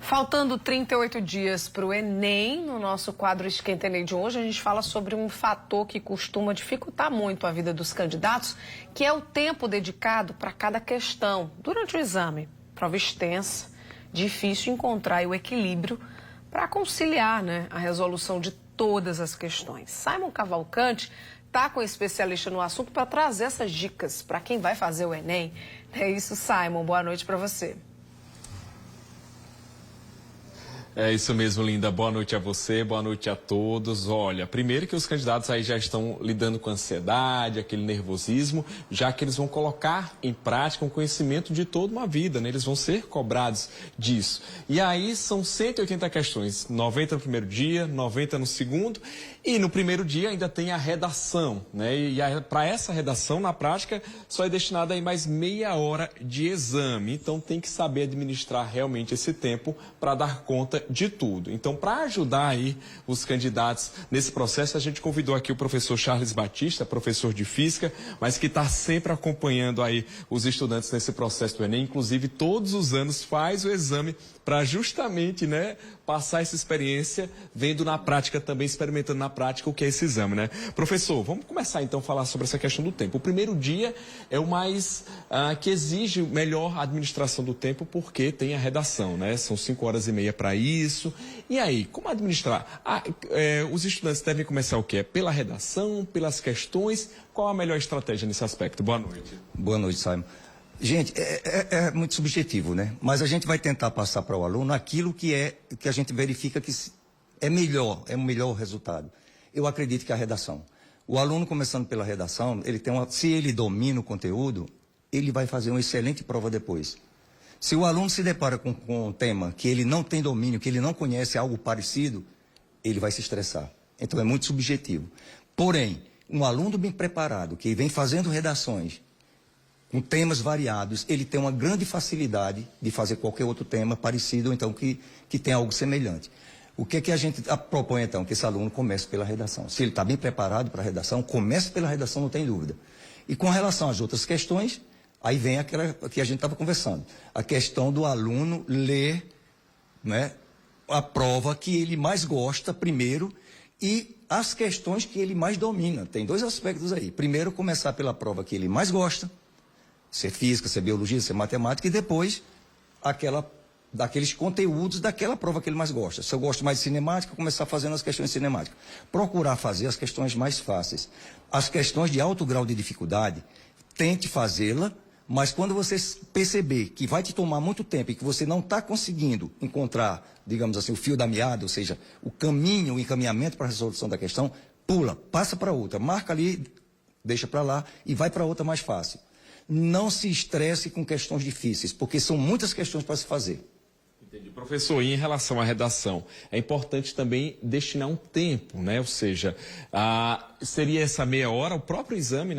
Faltando 38 dias para o Enem, no nosso quadro Esquenta Enem de hoje, a gente fala sobre um fator que costuma dificultar muito a vida dos candidatos, que é o tempo dedicado para cada questão durante o exame. Prova extensa, difícil encontrar o equilíbrio para conciliar, a resolução de todas as questões. Simon Cavalcante está com um especialista no assunto para trazer essas dicas para quem vai fazer o Enem. É isso, Simon. Boa noite para você. É isso mesmo, Linda. Boa noite a você, boa noite a todos. Olha, primeiro que os candidatos aí já estão lidando com ansiedade, aquele nervosismo, já que eles vão colocar em prática um conhecimento de toda uma vida, Eles vão ser cobrados disso. E aí são 180 questões, 90 no primeiro dia, 90 no segundo, e no primeiro dia ainda tem a redação, E para essa redação, na prática, só é destinada aí mais meia hora de exame. Então tem que saber administrar realmente esse tempo para dar conta de tudo. Então, para ajudar aí os candidatos nesse processo, a gente convidou aqui o professor Charles Batista, professor de Física, mas que está sempre acompanhando aí os estudantes nesse processo do Enem. Inclusive, todos os anos faz o exame para justamente, passar essa experiência, vendo na prática também, experimentando na prática o que é esse exame, Professor, vamos começar então a falar sobre essa questão do tempo. O primeiro dia é o mais que exige melhor administração do tempo, porque tem a redação, São 5 horas e meia para isso. E aí, como administrar? Os estudantes devem começar o quê? Pela redação, pelas questões? Qual a melhor estratégia nesse aspecto? Boa noite. Boa noite, Simon. Gente, é muito subjetivo, Mas a gente vai tentar passar para o aluno aquilo que a gente verifica que é o melhor resultado. Eu acredito que é a redação. O aluno, começando pela redação, se ele domina o conteúdo, ele vai fazer uma excelente prova depois. Se o aluno se depara com um tema que ele não tem domínio, que ele não conhece algo parecido, ele vai se estressar. Então é muito subjetivo. Porém, um aluno bem preparado, que vem fazendo redações com temas variados, ele tem uma grande facilidade de fazer qualquer outro tema parecido, ou então que tem algo semelhante. O que a gente propõe, então? Que esse aluno comece pela redação. Se ele está bem preparado para a redação, comece pela redação, não tem dúvida. E com relação às outras questões, aí vem aquela que a gente estava conversando. A questão do aluno ler, a prova que ele mais gosta primeiro e as questões que ele mais domina. Tem dois aspectos aí. Primeiro, começar pela prova que ele mais gosta, ser física, ser biologia, ser matemática, e depois daqueles conteúdos daquela prova que ele mais gosta. Se eu gosto mais de cinemática, começar fazendo as questões cinemáticas. Procurar fazer as questões mais fáceis. As questões de alto grau de dificuldade, tente fazê-la, mas quando você perceber que vai te tomar muito tempo e que você não está conseguindo encontrar, digamos assim, o fio da meada, ou seja, o caminho, o encaminhamento para a resolução da questão, pula, passa para outra, marca ali, deixa para lá e vai para outra mais fácil. Não se estresse com questões difíceis, porque são muitas questões para se fazer. Entendi. Professor, e em relação à redação, é importante também destinar um tempo, Ou seja, seria essa meia hora, o próprio exame,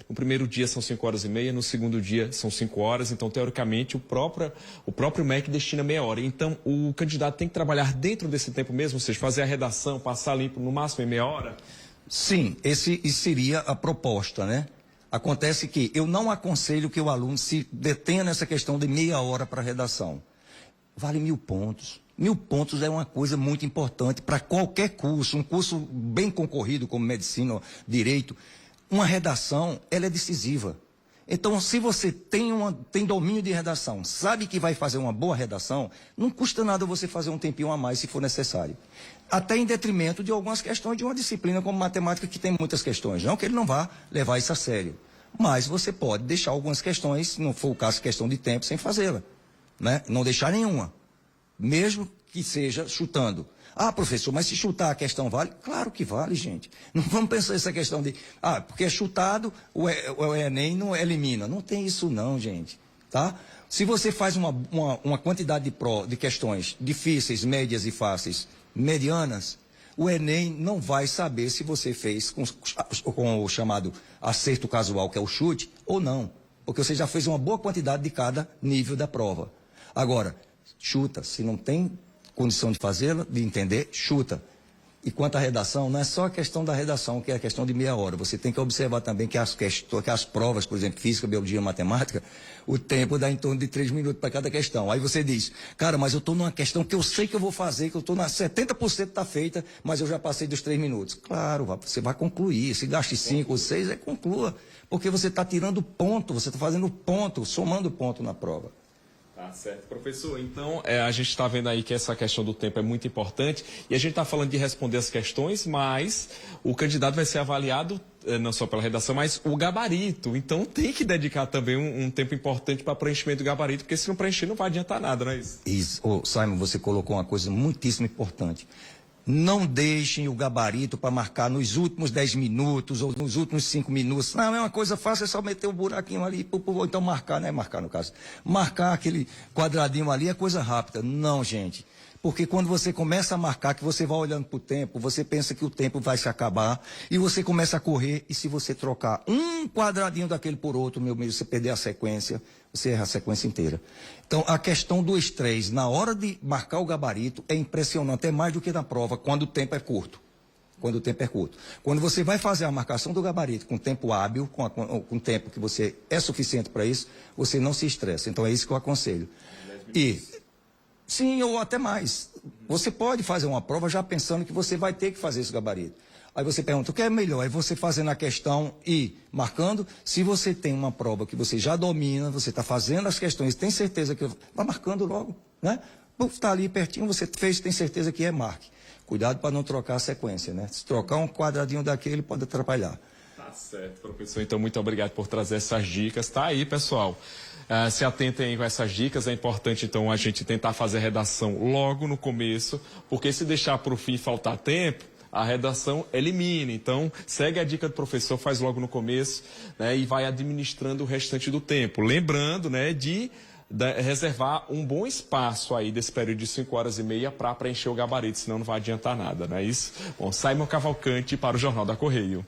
No primeiro dia são 5 horas e meia, no segundo dia são 5 horas, então, teoricamente, o próprio MEC destina meia hora. Então, o candidato tem que trabalhar dentro desse tempo mesmo, ou seja, fazer a redação, passar limpo no máximo em meia hora? Esse seria a proposta, Acontece que eu não aconselho que o aluno se detenha nessa questão de meia hora para a redação. Vale 1000 pontos. 1000 pontos é uma coisa muito importante para qualquer curso, um curso bem concorrido como medicina, direito. Uma redação, ela é decisiva. Então, se você tem domínio de redação, sabe que vai fazer uma boa redação, não custa nada você fazer um tempinho a mais se for necessário. Até em detrimento de algumas questões de uma disciplina como matemática, que tem muitas questões. Não que ele não vá levar isso a sério. Mas você pode deixar algumas questões, se não for o caso, questão de tempo, sem fazê-la. Não deixar nenhuma. Mesmo que seja chutando. Professor, mas se chutar a questão vale? Claro que vale, gente. Não vamos pensar essa questão de, porque é chutado, o Enem não elimina. Não tem isso não, gente. Tá? Se você faz uma quantidade de questões difíceis, médias e fáceis, medianas, o Enem não vai saber se você fez com o chamado acerto casual, que é o chute, ou não. Porque você já fez uma boa quantidade de cada nível da prova. Agora, chuta. Se não tem condição de fazê-la, de entender, chuta. E quanto à redação, não é só a questão da redação, que é a questão de meia hora. Você tem que observar também que as provas, por exemplo, física, biologia, matemática, o tempo dá em torno de 3 minutos para cada questão. Aí você diz, cara, mas eu estou numa questão que eu sei que eu vou fazer, que eu estou na 70% está feita, mas eu já passei dos 3 minutos. Claro, você vai concluir. Se gaste 5 ou 6, conclua. Porque você está tirando ponto, você está fazendo ponto, somando ponto na prova. Tá certo, professor. Então, a gente está vendo aí que essa questão do tempo é muito importante e a gente está falando de responder as questões, mas o candidato vai ser avaliado não só pela redação, mas o gabarito. Então, tem que dedicar também um tempo importante para preenchimento do gabarito, porque se não preencher não vai adiantar nada, não é isso? Isso. Oh, Simon, você colocou uma coisa muitíssimo importante. Não deixem o gabarito para marcar nos últimos 10 minutos ou nos últimos 5 minutos. Não, é uma coisa fácil, é só meter um buraquinho ali, ou então marcar, não é marcar no caso. Marcar aquele quadradinho ali é coisa rápida. Não, gente. Porque quando você começa a marcar, que você vai olhando para o tempo, você pensa que o tempo vai se acabar e você começa a correr. E se você trocar um quadradinho daquele por outro, meu amigo, você perder a sequência, você erra a sequência inteira. Então, a questão do estresse na hora de marcar o gabarito é impressionante, é mais do que na prova, quando o tempo é curto. Quando o tempo é curto. Quando você vai fazer a marcação do gabarito com tempo hábil, com tempo que você é suficiente para isso, você não se estressa. Então, é isso que eu aconselho. Sim, ou até mais. Você pode fazer uma prova já pensando que você vai ter que fazer esse gabarito. Aí você pergunta, o que é melhor? É você fazendo a questão e marcando. Se você tem uma prova que você já domina, você está fazendo as questões, tem certeza que... Vai marcando logo, né? Está ali pertinho, você fez, tem certeza que marque. Cuidado para não trocar a sequência, né? Se trocar um quadradinho daquele, pode atrapalhar. Tá certo, professor. Então, muito obrigado por trazer essas dicas. Tá aí, pessoal. Se atentem aí com essas dicas. É importante, então, a gente tentar fazer a redação logo no começo, porque se deixar para o fim e faltar tempo, a redação elimina. Então, segue a dica do professor, faz logo no começo, né, e vai administrando o restante do tempo. Lembrando, né, de reservar um bom espaço aí desse período de 5h30 para preencher o gabarito, senão não vai adiantar nada, não é isso? Bom, Simon Cavalcante para o Jornal da Correio.